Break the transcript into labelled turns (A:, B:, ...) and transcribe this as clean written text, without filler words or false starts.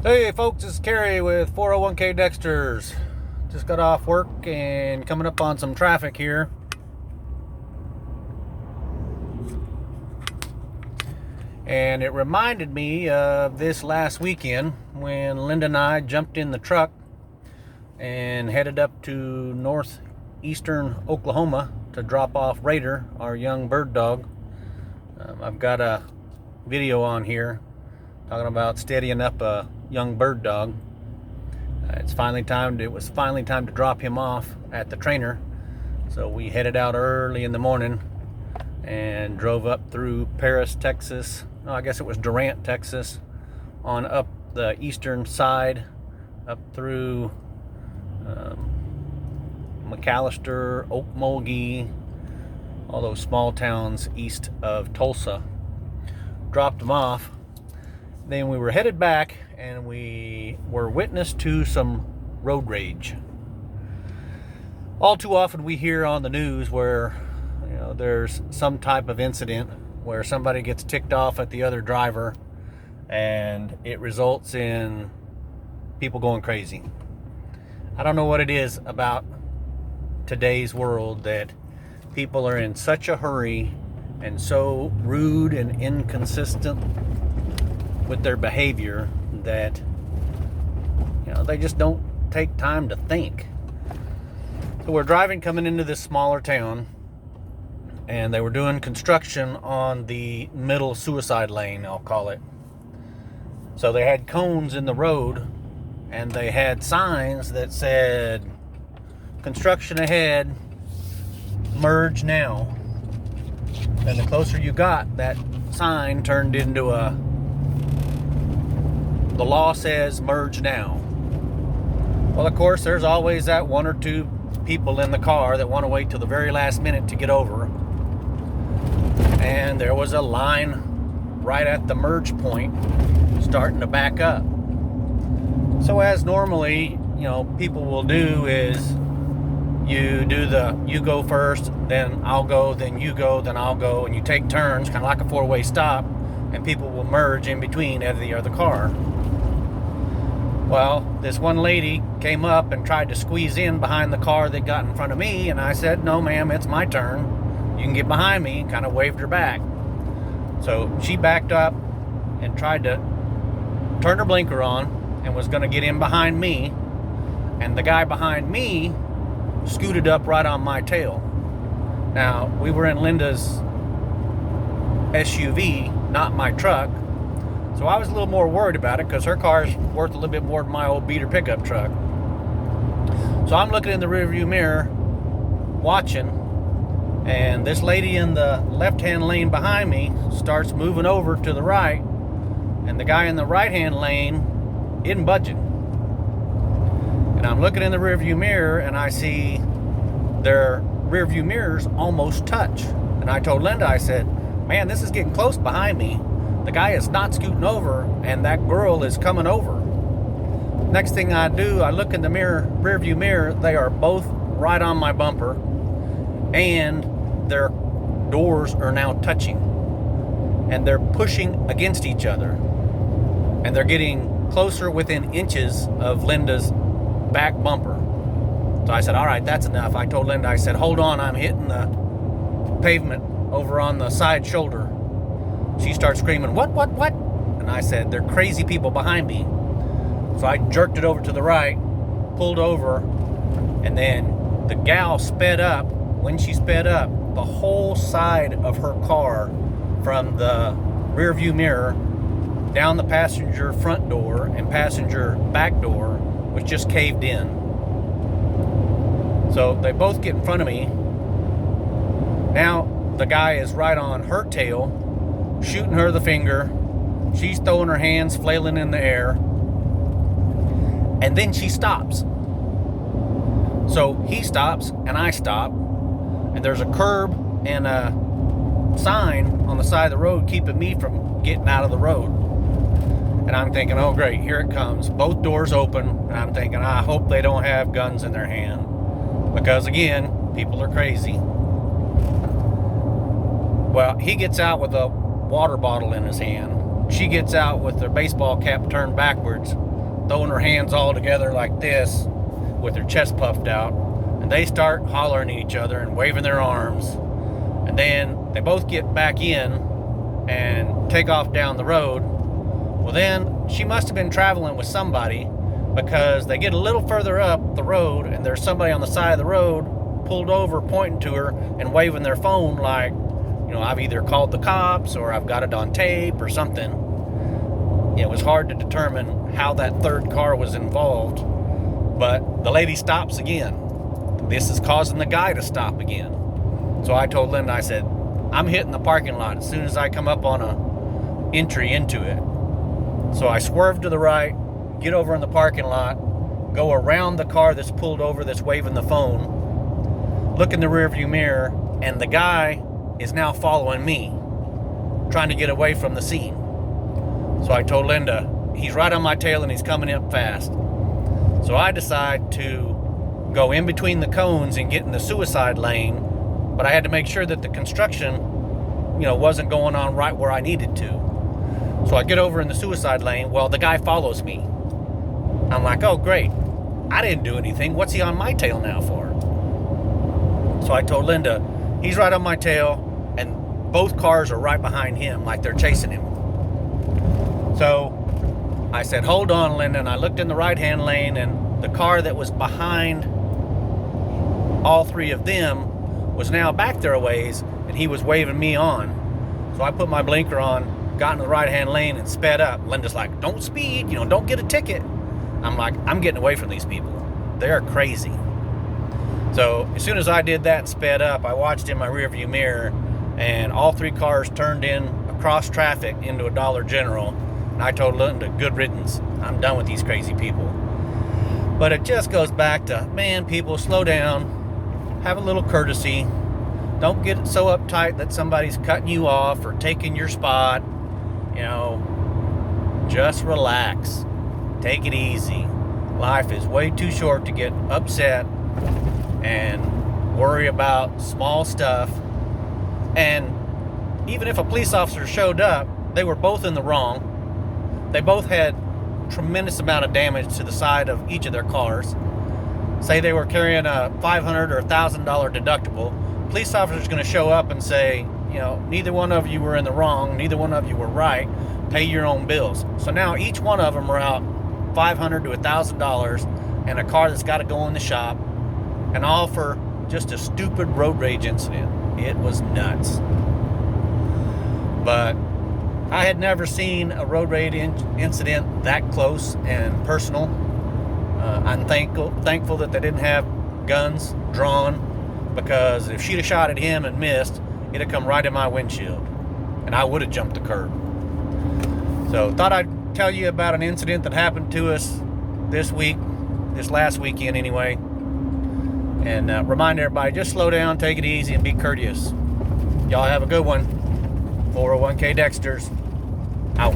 A: Hey folks, it's Kerry with 401k Dexters. Just got off work and coming up on some traffic here. And it reminded me of this last weekend when Linda and I jumped in the truck and headed up to northeastern Oklahoma to drop off Raider, our young bird dog. I've got a video on here talking about steadying up a young bird dog. It was finally time to drop him off at the trainer. So we headed out early in the morning and drove up through Paris, Texas. I guess it was Durant, Texas, on up the eastern side, up through McAllister, Okmulgee, all those small towns east of Tulsa. Dropped them off. Then we were headed back and we were witness to some road rage. All too often we hear on the news where there's some type of incident where somebody gets ticked off at the other driver and it results in people going crazy. I don't know what it is about today's world that people are in such a hurry and so rude and inconsistent with their behavior that they just don't take time to think. So we're driving coming into this smaller town, and they were doing construction on the middle suicide lane, I'll call it. So they had cones in the road and they had signs that said construction ahead, merge now. And the closer you got, that sign turned into the law says merge now. Well, of course, there's always that one or two people in the car that want to wait till the very last minute to get over. And there was a line right at the merge point starting to back up. So as normally, people will do is you go first, then I'll go, then you go, then I'll go, and you take turns, kind of like a four-way stop, and people will merge in between the other car. Well, this one lady came up and tried to squeeze in behind the car that got in front of me, and I said, "No, ma'am, it's my turn. You can get behind me," and kind of waved her back. So she backed up and tried to turn her blinker on and was going to get in behind me, and the guy behind me scooted up right on my tail. Now, we were in Linda's SUV, not my truck, so I was a little more worried about it because her car's worth a little bit more than my old beater pickup truck. So I'm looking in the rearview mirror, watching, and this lady in the left-hand lane behind me starts moving over to the right, and the guy in the right-hand lane isn't budging. And I'm looking in the rearview mirror, and I see their rearview mirrors almost touch. And I told Linda, I said, "Man, this is getting close behind me. The guy is not scooting over, and that girl is coming over." Next thing I do, I look in the rearview mirror. They are both right on my bumper, and their doors are now touching, and they're pushing against each other, and they're getting closer within inches of Linda's back bumper. So I said, "All right, that's enough." I told Linda, I said, "Hold on, I'm hitting the pavement over on the side shoulder." She starts screaming, what? And I said, "They're crazy people behind me." So I jerked it over to the right, pulled over, and then the gal sped up. When she sped up, the whole side of her car, from the rearview mirror down the passenger front door and passenger back door, was just caved in. So they both get in front of me. Now the guy is right on her tail, shooting her the finger. She's throwing her hands, flailing in the air. And then she stops. So he stops and I stop. And there's a curb and a sign on the side of the road keeping me from getting out of the road. And I'm thinking, oh great, here it comes. Both doors open. And I'm thinking, I hope they don't have guns in their hand. Because again, people are crazy. Well, he gets out with a water bottle in his hand. She gets out with her baseball cap turned backwards, throwing her hands all together like this with her chest puffed out, and they start hollering at each other and waving their arms, and then they both get back in and take off down the road. Well, then she must have been traveling with somebody, because they get a little further up the road and there's somebody on the side of the road pulled over pointing to her and waving their phone like, I've either called the cops or I've got it on tape or something. It was hard to determine how that third car was involved, but the lady stops again. This is causing the guy to stop again. So I told Linda, I said, I'm hitting the parking lot as soon as I come up on a entry into it. So I swerve to the right, get over in the parking lot, go around the car that's pulled over that's waving the phone, look in the rearview mirror, and the guy is now following me, trying to get away from the scene. So I told Linda, he's right on my tail and he's coming up fast. So I decide to go in between the cones and get in the suicide lane, but I had to make sure that the construction, wasn't going on right where I needed to. So I get over in the suicide lane. Well, the guy follows me. I'm like, oh, great. I didn't do anything. What's he on my tail now for? So I told Linda, he's right on my tail, and both cars are right behind him, like they're chasing him. So I said, hold on, Linda, and I looked in the right-hand lane, and the car that was behind all three of them was now back there a ways, and he was waving me on. So I put my blinker on, got in the right-hand lane, and sped up. Linda's like, don't speed, don't get a ticket. I'm like, I'm getting away from these people. They're crazy. So as soon as I did that and sped up, I watched in my rearview mirror, and all three cars turned in across traffic into a Dollar General. And I told Linda, good riddance. I'm done with these crazy people. But it just goes back to, man, people, slow down, have a little courtesy. Don't get so uptight that somebody's cutting you off or taking your spot. Just relax. Take it easy. Life is way too short to get upset and worry about small stuff. And even if a police officer showed up, they were both in the wrong. They both had tremendous amount of damage to the side of each of their cars. Say they were carrying a $500 or $1,000 deductible. Police officer's going to show up and say, neither one of you were in the wrong, neither one of you were right. Pay your own bills. So now each one of them are out $500 to $1,000 and a car that's got to go in the shop, and all for just a stupid road rage incident. It was nuts. But I had never seen a road rage incident that close and personal. I'm thankful that they didn't have guns drawn, because if she'd have shot at him and missed, it'd have come right in my windshield, and I would have jumped the curb. So thought I'd tell you about an incident that happened to us this last weekend anyway. And remind everybody, just slow down, take it easy, and be courteous. Y'all have a good one. 401k Dexters, out.